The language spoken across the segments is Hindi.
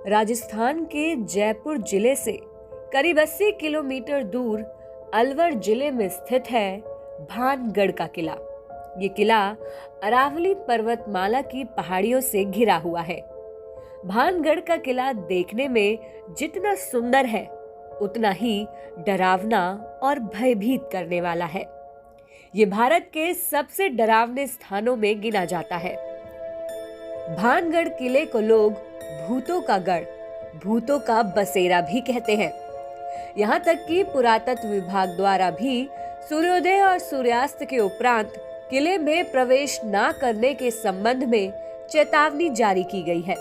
राजस्थान के जयपुर जिले से करीब 80 किलोमीटर दूर अलवर जिले में स्थित है भानगढ़ का किला। ये किला अरावली पर्वतमाला की पहाड़ियों से घिरा हुआ है। भानगढ़ का किला देखने में जितना सुंदर है उतना ही डरावना और भयभीत करने वाला है। ये भारत के सबसे डरावने स्थानों में गिना जाता है। भानगढ़ किले को लोग भूतों का गढ़, भूतों का बसेरा भी कहते हैं। यहाँ तक कि पुरातत्व विभाग द्वारा भी सूर्योदय और सूर्यास्त के उपरांत किले में प्रवेश न करने के संबंध में चेतावनी जारी की गई है।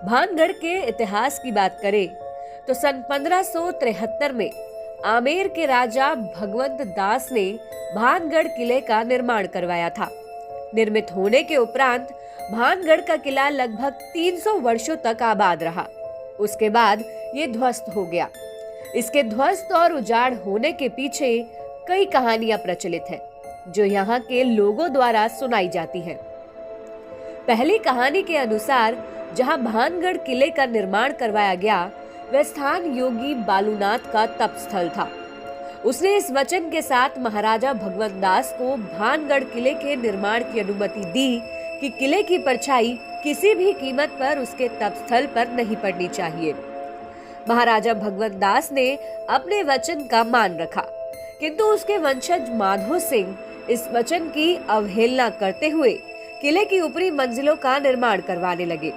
भानगढ़ के इतिहास की बात करें तो सन 1573 में आमेर के राजा भगवंत दास ने भानगढ़ किले का निर्माण करवाया था। निर्मित होने के उपरांत भानगढ़ का किला लगभग 300 वर्षों तक आबाद रहा। उसके बाद ये ध्वस्त हो गया। इसके ध्वस्त और उजाड़ होने के पीछे कई कहानियां प्रचलित हैं, जो यहाँ के लोगों द्वारा सुनाई जाती हैं। पहली कहानी के अनुसार जहाँ भानगढ़ किले का निर्माण करवाया गया, वह स्थान योगी बालूनाथ का तप स्थल था। उसने इस वचन के साथ महाराजा भगवंत दास को भानगढ़ किले के निर्माण की अनुमति दी कि किले की परछाई किसी भी कीमत पर उसके तप स्थल पर नहीं पड़नी चाहिए। महाराजा भगवंत दास ने अपने वचन का मान रखा, किंतु उसके वंशज माधो सिंह इस वचन की अवहेलना करते हुए किले की ऊपरी मंजिलों का निर्माण करवाने लगे।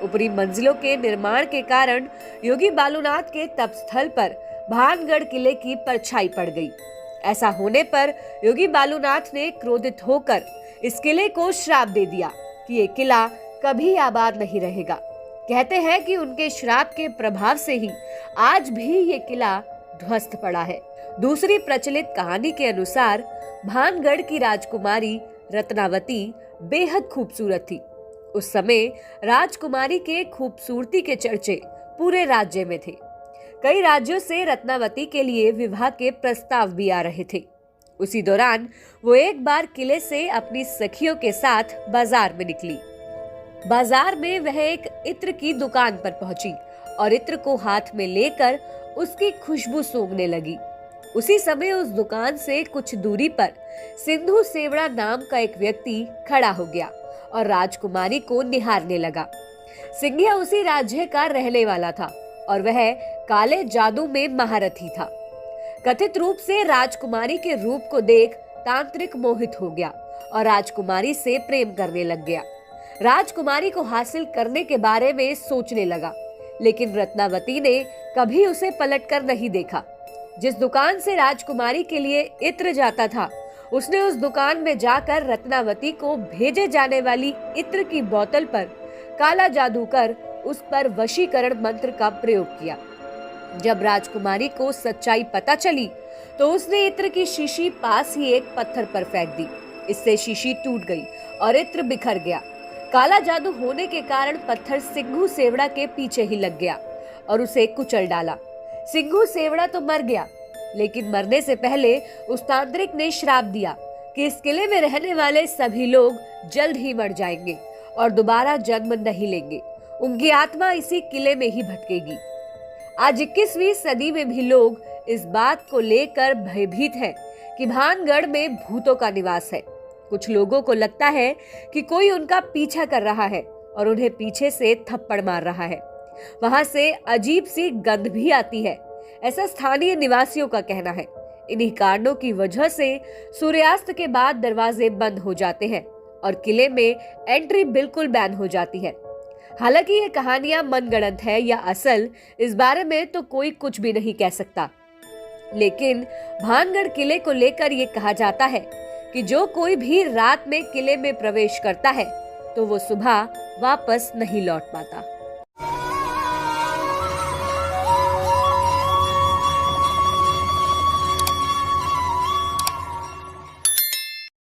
ऊपरी मंजिलों के निर्माण के कारण योगी बालूनाथ के तप स्थल पर भानगढ़ किले की परछाई पड़ गई। ऐसा होने पर योगी बालूनाथ ने क्रोधित होकर इस किले को श्राप दे दिया कि ये किला कभी आबाद नहीं रहेगा। कहते हैं कि उनके श्राप के प्रभाव से ही आज भी ये किला ध्वस्त पड़ा है। दूसरी प्रचलित कहानी के अनुसार भानगढ़ की राजकुमारी रत्नावती बेहद खूबसूरत थी। उस समय राजकुमारी के खूबसूरती के चर्चे पूरे राज्य में थे। कई राज्यों से रत्नावती के लिए विवाह के प्रस्ताव भी आ रहे थे। उसी दौरान वो एक बार किले से अपनी सखियों के साथ बाजार में निकली। बाजार में वह एक इत्र की दुकान पर पहुंची और इत्र को हाथ में लेकर उसकी खुशबू सूंघने लगी। उसी समय उस दुकान से कुछ दूरी पर सिंधु सेवड़ा नाम का एक व्यक्ति खड़ा हो गया और राजकुमारी को निहारने लगा। सिंघिया उसी राज्य का रहने वाला था और वह काले जादू में महारथी था। कथित रूप से राजकुमारी के रूप को देख तांत्रिक मोहित हो गया और राजकुमारी से प्रेम करने लग गया। राजकुमारी को हासिल करने के बारे में सोचने लगा, लेकिन रत्नावती ने कभी उसे पलटकर नहीं देखा। जिस दुकान से राजकुमारी के लिए इत्र जाता था, उसने उस दुकान में जाकर रत्नावती को भेजे जाने वाली इत्र की बोतल पर काला जादू कर उस पर वशीकरण मंत्र का प्रयोग किया। जब राजकुमारी को सच्चाई पता चली तो उसने इत्र की शीशी पास ही एक पत्थर पर फेंक दी। इससे शीशी टूट गई और इत्र बिखर गया। काला जादू होने के कारण पत्थर सिंघू सेवड़ा के पीछे ही लग गया और उसे कुचल डाला। सिंघू सेवड़ा तो मर गया, लेकिन मरने से पहले उस तांत्रिक ने श्राप दिया कि इस किले में रहने वाले सभी लोग जल्द ही मर जाएंगे और दोबारा जन्म नहीं लेंगे। उनकी आत्मा इसी किले में ही भटकेगी। आज 21वीं सदी में भी लोग इस बात को लेकर भयभीत हैं कि भानगढ़ में भूतों का निवास है। कुछ लोगों को लगता है कि कोई उनका पीछा कर रहा है और उन्हें पीछे से थप्पड़ मार रहा है। वहां से अजीब सी गंध भी आती है, ऐसा स्थानीय निवासियों का कहना है। इन्हीं कारणों की वजह से सूर्यास्त के बाद दरवाजे बंद हो जाते हैं और किले में एंट्री बिल्कुल बैन हो जाती है। हालांकि ये कहानियां मनगढ़ंत है या असल, इस बारे में तो कोई कुछ भी नहीं कह सकता। लेकिन भानगढ़ किले को लेकर ये कहा जाता है कि जो कोई भी रात में किले में प्रवेश करता है तो वो सुबह वापस नहीं लौट पाता।